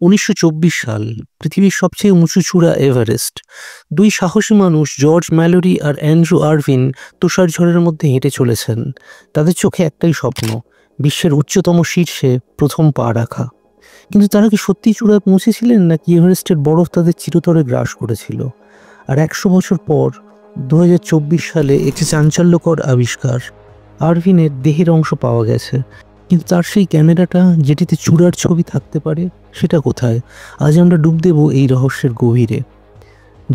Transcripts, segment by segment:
1924 সাল, পৃথিবীর সবচেয়ে উঁচু চূড়া এভারেস্ট। দুই সাহসী মানুষ জর্জ ম্যালোরি আর অ্যান্ড্রু আরভিন তুষার ঝড়ের মধ্যে হেঁটে চলেছেন। তাদের চোখে একটাই স্বপ্ন, বিশ্বের উচ্চতম শীর্ষে প্রথম পা রাখা। কিন্তু তারা কি সত্যি চূড়ায় পৌঁছেছিলেন, নাকি এভারেস্টের বরফ তাদের চিরতরে গ্রাস করেছিল? আর 100 বছর পর 2024 সালে একটি চাঞ্চল্যকর আবিষ্কার, আরভিনের দেহের অংশ পাওয়া গেছে। কিন্তু তার সেই ক্যামেরাটা যেটিতে চূড়ার ছবি থাকতে পারে, সেটা কোথায়? আজ আমরা ডুব দেব এই রহস্যের গভীরে।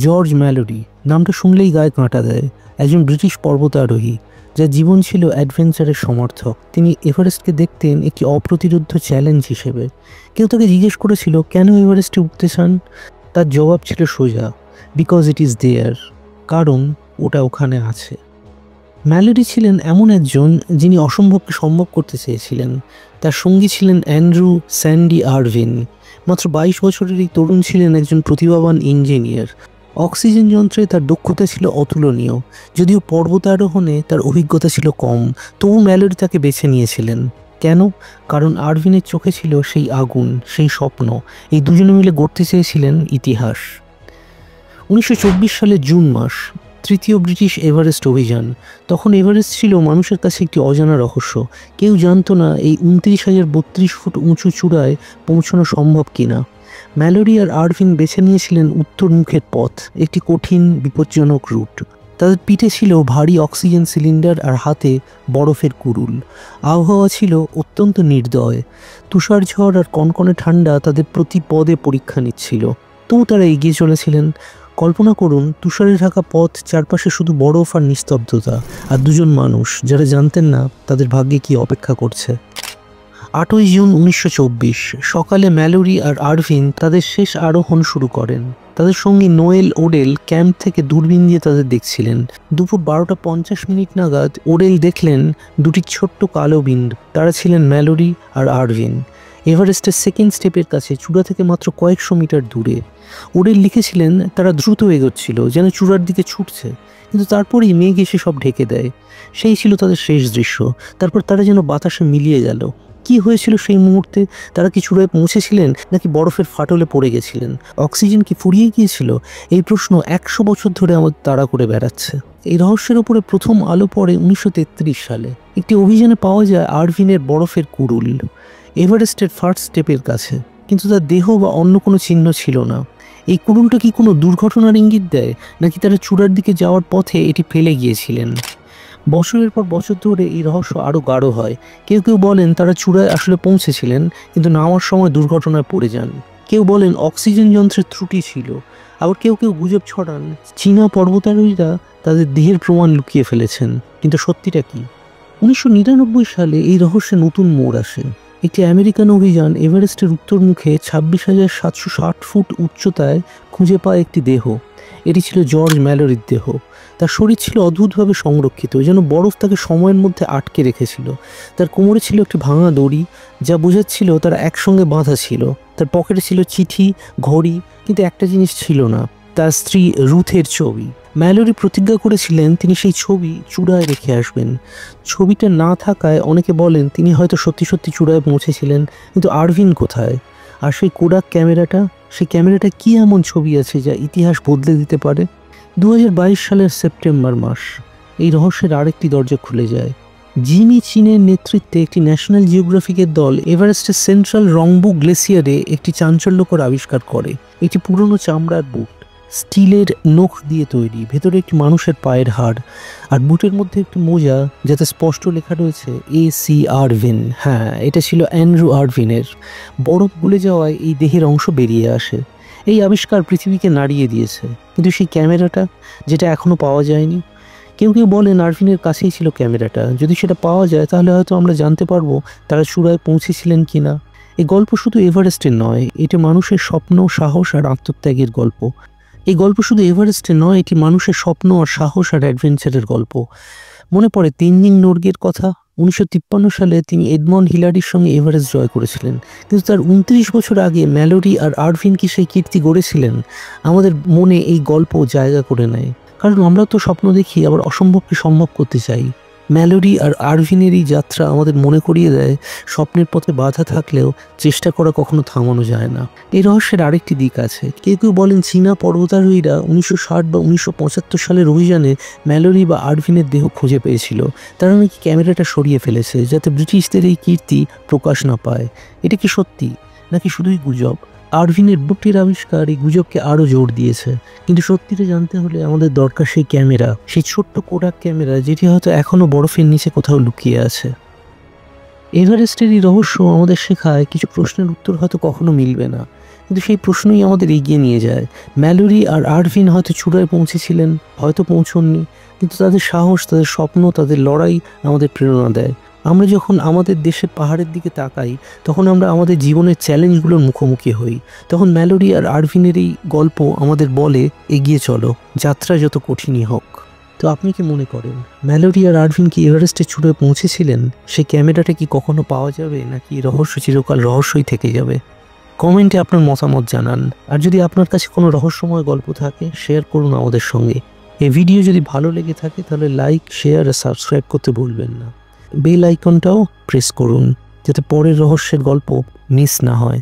জর্জ ম্যালোরি নামটা শুনলেই গায়ে কাঁটা দেয়। একজন ব্রিটিশ পর্বতারোহী যার জীবন ছিল অ্যাডভেঞ্চারের সমর্থক। তিনি এভারেস্টকে দেখতেন একটি অপ্রতিরোধ্য চ্যালেঞ্জ হিসেবে। কেউ তাকে জিজ্ঞেস করেছিল কেন এভারেস্টে উঠতে চান। তার জবাব ছিল সোজা, বিকজ ইট ইজ দেয়ার, কারণ ওটা ওখানে আছে। ম্যালোরি ছিলেন এমন একজন যিনি অসম্ভবকে সম্ভব করতে চেয়েছিলেন। তার সঙ্গী ছিলেন অ্যান্ড্রু স্যান্ডি আরভিন। মাত্র 22 বছরের এই তরুণ ছিলেন একজন প্রতিভাবান ইঞ্জিনিয়ার। অক্সিজেন যন্ত্রে তার দক্ষতা ছিল অতুলনীয়। যদিও পর্বতারোহণে তার অভিজ্ঞতা ছিল কম, তবু ম্যালোরি তাকে বেছে নিয়েছিলেন। কেন? কারণ আরভিনের চোখে ছিল সেই আগুন, সেই স্বপ্ন। এই দুজনে মিলে গড়তে চেয়েছিলেন ইতিহাস। 1924 সালের জুন মাস, তৃতীয় ব্রিটিশ এভারেস্ট অভিযান। তখন এভারেস্ট ছিল মানুষের কাছে একটি অজানা রহস্য। কেউ জানতো না এই 29,032 ফুট উঁচু চূড়ায় পৌঁছানো সম্ভব কিনা। ম্যালোরি আর আরভিন বেছে নিয়েছিলেন উত্তরমুখের পথ, একটি কঠিন বিপজ্জনক রুট। তাদের পিঠে ছিল ভারী অক্সিজেন সিলিন্ডার আর হাতে বরফের কুড়ুল। আবহাওয়া ছিল অত্যন্ত নির্দয়। তুষার ঝড় আর কনকনে ঠান্ডা তাদের প্রতি পদে পরীক্ষা নিচ্ছিল। তবু তারা এগিয়ে চলেছিলেন। কল্পনা করুন, তুষারে ঢাকা পথ, চারপাশে শুধু বরফ আর নিস্তব্ধতা, আর দুজন মানুষ যারা জানতেন না তাদের ভাগ্যে কি অপেক্ষা করছে। 8ই জুন 1924 সকালে ম্যালোরি আর আরভিন তাদের শেষ আরোহণ শুরু করেন। তাদের সঙ্গী নোয়েল ওডেল ক্যাম্প থেকে দূরবীন দিয়ে তাদের দেখছিলেন। দুপুর 12:50 নাগাদ ওডেল দেখলেন দুটি ছোট্ট কালো বিন্দু। তারা ছিলেন ম্যালোরি আর আরভিন। এভারেস্টের সেকেন্ড স্টেপের কাছে, চূড়া থেকে মাত্র কয়েকশো মিটার দূরে। ওডেল লিখেছিলেন তারা দ্রুত এগোচ্ছিল, যেন চূড়ার দিকে ছুটছে। কিন্তু তারপরেই মেঘ এসে সব ঢেকে দেয়। সেই ছিল তাদের শেষ দৃশ্য। তারপর তারা যেন বাতাসে মিলিয়ে গেল। কি হয়েছিল সেই মুহূর্তে? তারা কি চূড়ায় পৌঁছেছিলেন, নাকি বরফের ফাটলে পড়ে গেছিলেন? অক্সিজেন কি ফুরিয়ে গিয়েছিল? এই প্রশ্ন 100 বছর ধরে আমাদের তাড়া করে বেড়াচ্ছে। এই রহস্যের উপরে প্রথম আলো পড়ে 1933 সালে। একটি অভিযানে পাওয়া যায় আরভিনের বরফের কুড়ুল এভারেস্টের ফার্স্ট স্টেপের কাছে, কিন্তু তার দেহ বা অন্য কোনো চিহ্ন ছিল না। এই কুড়ুলটা কি কোনো দুর্ঘটনার ইঙ্গিত দেয়, নাকি তারা চূড়ার দিকে যাওয়ার পথে এটি ফেলে গিয়েছিলেন? বছরের পর বছর ধরে এই রহস্য আরও গাঢ় হয়। কেউ কেউ বলেন তারা চূড়ায় আসলে পৌঁছেছিলেন, কিন্তু নামার সময় দুর্ঘটনায় পড়ে যান। কেউ বলেন অক্সিজেন যন্ত্রের ত্রুটি ছিল। আবার কেউ কেউ গুজব ছড়ান চীনা পর্বতারোহীরা তাদের দেহের প্রমাণ লুকিয়ে ফেলেছেন। কিন্তু সত্যিটা কি? 1999 সালে এই রহস্যে নতুন মোড় আসে। একটি আমেরিকান অভিযান এভারেস্টের উত্তর মুখে 26,760 ফুট উচ্চতায় খুঁজে পায় একটি দেহ। এটি ছিল জর্জ ম্যালোরির দেহ। তার শরীর ছিল অদ্ভুতভাবে সংরক্ষিত, যেন বরফ তাকে সময়ের মধ্যে আটকে রেখেছিল। তার কোমরে ছিল একটি ভাঙা দড়ি, যা বোঝাচ্ছিল তারা একসঙ্গে বাঁধা ছিল। তার পকেটে ছিল চিঠি, ঘড়ি, কিন্তু একটা জিনিস ছিল না, তার স্ত্রী রুথের ছবি। ম্যালোরি প্রতিজ্ঞা করেছিলেন তিনি সেই ছবি চূড়ায় রেখে আসবেন। ছবিটা না থাকায় অনেকে বলেন তিনি হয়তো সত্যি সত্যি চূড়ায় পৌঁছেছিলেন, কিন্তু আরভিন কোথায়? আর সেই কোডাক ক্যামেরাটা, সেই ক্যামেরাটা কি এমন ছবি আছে যা ইতিহাস বদলে দিতে পারে? 2022 সালের সেপ্টেম্বর মাস, এই রহস্যের আরেকটি দরজা খুলে যায়। জিমি চিনের নেতৃত্বে একটি ন্যাশনাল জিওগ্রাফিকের দল এভারেস্টের সেন্ট্রাল রংবু গ্লেসিয়ারে একটি চাঞ্চল্যকর আবিষ্কার করে। একটি পুরনো চামড়ার বুট, স্টিলের নখ দিয়ে তৈরি, ভেতরে একটি মানুষের পায়ের হাড়, আর বুটের মধ্যে একটি মোজা যাতে স্পষ্ট লেখা রয়েছে AC আরভিন। হ্যাঁ, এটা ছিল অ্যান্ড্রু আরভিনের। বরফ গলে যাওয়ায় এই দেহের অংশ বেরিয়ে আসে। এই আবিষ্কার পৃথিবীকে নাড়িয়ে দিয়েছে। কিন্তু সেই ক্যামেরাটা, যেটা এখনও পাওয়া যায়নি। কেউ কেউ বলেন আরভিনের কাছেই ছিল ক্যামেরাটা। যদি সেটা পাওয়া যায় তাহলে হয়তো আমরা জানতে পারবো তারা চূড়ায় পৌঁছেছিলেন কিনা। এই গল্প শুধু এভারেস্টের নয়, এটা মানুষের স্বপ্ন, সাহস আর আত্মত্যাগের গল্প। এই গল্প শুধু এভারেস্টের নয়, এটি মানুষের স্বপ্ন আর সাহস আর অ্যাডভেঞ্চারের গল্প। মনে পড়ে তেনজিং নোরগের কথা। 1953 সালে তিনি এডমন্ড হিলারির সঙ্গে এভারেস্ট জয় করেছিলেন। কিন্তু তার 29 বছর আগে ম্যালোরি আর আরভিন কি সেই কীর্তি গড়েছিলেন? আমাদের মনে এই গল্প জায়গা করে নেয়, কারণ আমরা তো স্বপ্ন দেখি, আবার অসম্ভবকে সম্ভব করতে চাই। ম্যালোরি আর আরভিনের এই যাত্রা আমাদের মনে করিয়ে দেয় স্বপ্নের পথে বাধা থাকলেও চেষ্টা করা কখনো থামানো যায় না। এই রহস্যের আরেকটি দিক আছে। কেউ কেউ বলেন চীনা পর্বতারোহীরা 1960 বা 1975 সালের অভিযানে ম্যালোরি বা আরভিনের দেহ খুঁজে পেয়েছিল। তারা নাকি ক্যামেরাটা সরিয়ে ফেলেছে যাতে ব্রিটিশদের এই কীর্তি প্রকাশ না পায়। এটা কি সত্যি নাকি শুধুই গুজব? আরভিনের বুকটির আবিষ্কার এই গুজবকে আরও জোর দিয়েছে, কিন্তু সত্যিটা জানতে হলে আমাদের দরকার সেই ক্যামেরা, সেই ছোট্ট কোডাক ক্যামেরা যেটি হয়তো এখনও বরফের নিচে কোথাও লুকিয়ে আছে। এভারেস্টের এই রহস্য আমাদের শেখায় কিছু প্রশ্নের উত্তর হয়তো কখনো মিলবে না, কিন্তু সেই প্রশ্নই আমাদের এগিয়ে নিয়ে যায়। ম্যালোরি আর আরভিন হয়তো চূড়ায় পৌঁছেছিলেন, হয়তো পৌঁছননি, কিন্তু তাদের সাহস, তাদের স্বপ্ন, তাদের লড়াই আমাদের প্রেরণা দেয়। আমরা যখন আমাদের দেশের পাহাড়ের দিকে তাকাই তখন আমরা আমাদের জীবনের চ্যালেঞ্জগুলোর মুখোমুখি হই। তখন ম্যালোরি আর আরভিনের এই গল্প আমাদের বলে এগিয়ে চলো, যাত্রা যত কঠিনই হোক। তো আপনি কি মনে করেন ম্যালোরি আর আরভিন কি এভারেস্টের চূড়ায় পৌঁছেছিলেন? সেই ক্যামেরাটা কি কখনো পাওয়া যাবে, নাকি রহস্য চিরকাল রহস্যই থেকে যাবে? কমেন্টে আপনার মতামত জানান। আর যদি আপনার কাছে কোনো রহস্যময় গল্প থাকে শেয়ার করুন আমাদের সঙ্গে। এই ভিডিও যদি ভালো লেগে থাকে তাহলে লাইক, শেয়ার আর সাবস্ক্রাইব করতে ভুলবেন না। বেল আইকনটাও প্রেস করুন যাতে পরের রহস্যের গল্প মিস না হয়।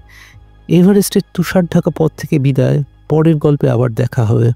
এভারেস্টের তুষার ঢাকা পথ থেকে বিদায়, পরের গল্পে আবার দেখা হবে।